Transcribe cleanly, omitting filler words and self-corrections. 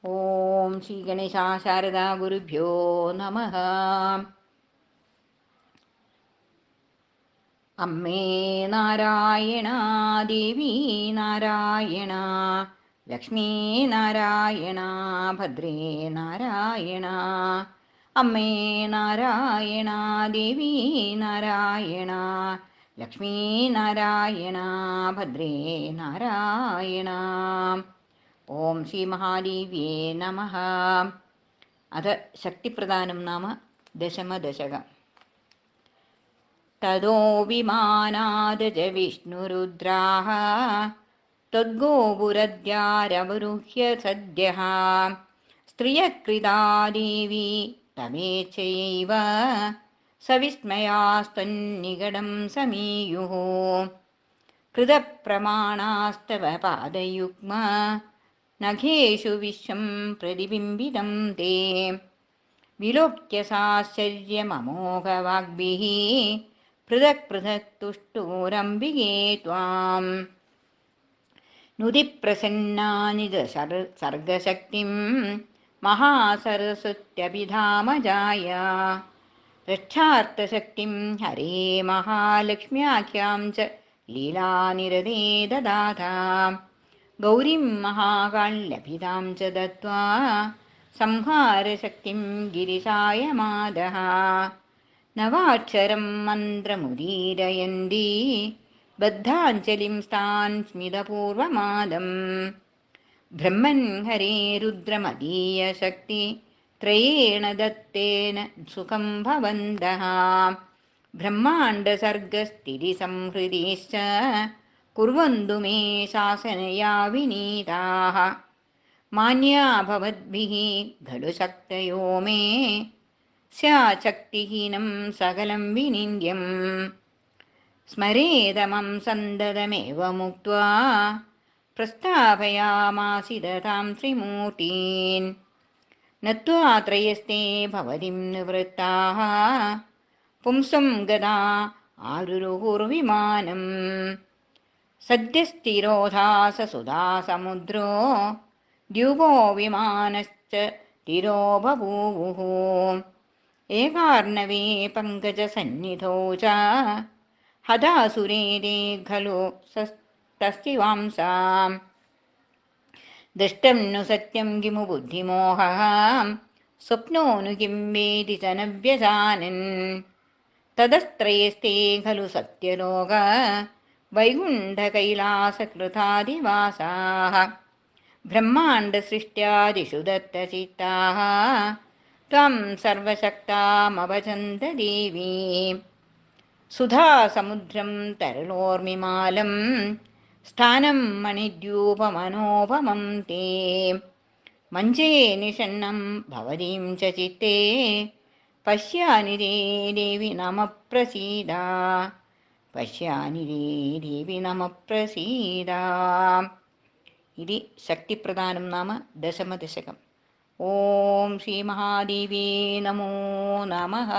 ഓം ശ്രീ ഗണേശ ശാരദാ ഗുരുഭ്യോ നമഃ. അമ്മേ നാരായണ, ദേവി നാരായണ, ലക്ഷ്മീ നാരായണ, ഭദ്രേ നാരായണ. അമ്മേ നാരായണ, ദേവി നാരായണ, ലക്ഷ്മീ നാരായണ, ഭദ്രേ നാരായണ. ഓം ശ്രീ മഹാദേവ്യേ നമഃ. അഥ ശക്തിപ്രദാനം നാമ ദശമദശകം. തതോ വിമാനാദജ വിഷ്ണുരുദ്രാः ത്വദ്ഗോപുരദ്വാരവരുഹ്യ സദ്യഃ. സ്ത്രിയകൃതാ ദേവി തമേച്ഛയൈവ സവിസ്മയാസ്ത്വന്നികടം സമീയുः. കൃതപ്രമാണാസ്തവ പാദയുഗ്മ നഖേഷു വിശ്വം പ്രതിബിംബിതം തേ. വിലോക്യ സാശ്ചര്യമമോഘവാഗ്ഭിः പൃഥക് പൃഥക് തുഷ്ടൂരംബികേ ത്വാം. നുതിപ്രസന്നാനിജ സർഗശക്തിം മഹാസരസ്വത്യഭിധാമജായ. രക്ഷാർത്ഥശക്തിം ഹരേ മഹാലക്ഷ്മ്യാഖ്യാം ച ലീലാനിരതേ ദദാത. ഗൗരീം മഹാകാള്യഭിധാം ച ദത്വാ സംഹാരശക്തിം ഗിരിശായ മാദഃ. നവാക്ഷരം മന്ത്രമുദീരയന്തി ബദ്ധാഞ്ജലിം സ്ഥാൻ സ്മിതപൂർവമാദം. ബ്രഹ്മൻ ഹരേ രുദ്രമദീയ ശക്തി ത്രയേണ ദത്തേന സുഖം ഭവന്തഃ. ബ്രഹ്മാണ്ഡസർഗസ്ഥിതിസംഹൃതിശ്ച കുർവന്തു മേ ശാസനയാ വിനീതാഃ. മാന്യാ ഭവദ്ഭിः ഖലു ശക്തയോ മേ സ്യാശക്തിഹീനം സകലം വിനിന്ദ്യം. സ്മരേതമം സന്തതമേവമുക്ത്വാ പ്രസ്ഥാപയാമാസിദതാം ത്രിമൂർത്തീൻ. നത്വാ ത്രയസ്തേ ഭവതിം നിവൃത്താഃ പുംസം ഗതാ ആരുരുഹുർവിമാനം. സദ്യസ്ഥിരോധാസസുധാ സമുദ്രോ ദ്യൂപോ വിമാനശ്ച തിരോ ബഭൂവുഃ. ഏകാർണവേ പങ്കജസന്നിധൗ ച ഹതാസുരേ ഖലു തസ്തിവാംസാം. ദൃഷ്ടം നു സത്യം കിമു ബുദ്ധിമോഹഃ സ്വപ്നോ നു കിം വേദി ച ന വ്യജാനൻ. തതസ്ത്രയസ്തേ ഖലു സത്യലോക വൈകുണ്ഠകൈലാസകൃതാദിവാസാഃ. ബ്രഹ്മാണ്ഡസൃഷ്ട്യാദിഷു ദത്തചിത്താഃ ത്വാം സർവശക്താമഭജന്ത ദേവീ. സുധാസമുദ്രം തരളോർമിമാലം സ്ഥാനം മണിദ്യൂപമനോപമം തേ. മഞ്ചേ നിഷണ്ണം ഭവതീം ച ചിത്തേ പശ്യാനി രേ ദേവി നമ പ്രസീദ. പശ്യാനി രേ ദേവി നമ പ്രസീദ. ഇതി ശക്തിപ്രദാനം നാമ ദശമദശകം. ഓം ശ്രീ മഹാദേവ്യേ നമോ നമഃ.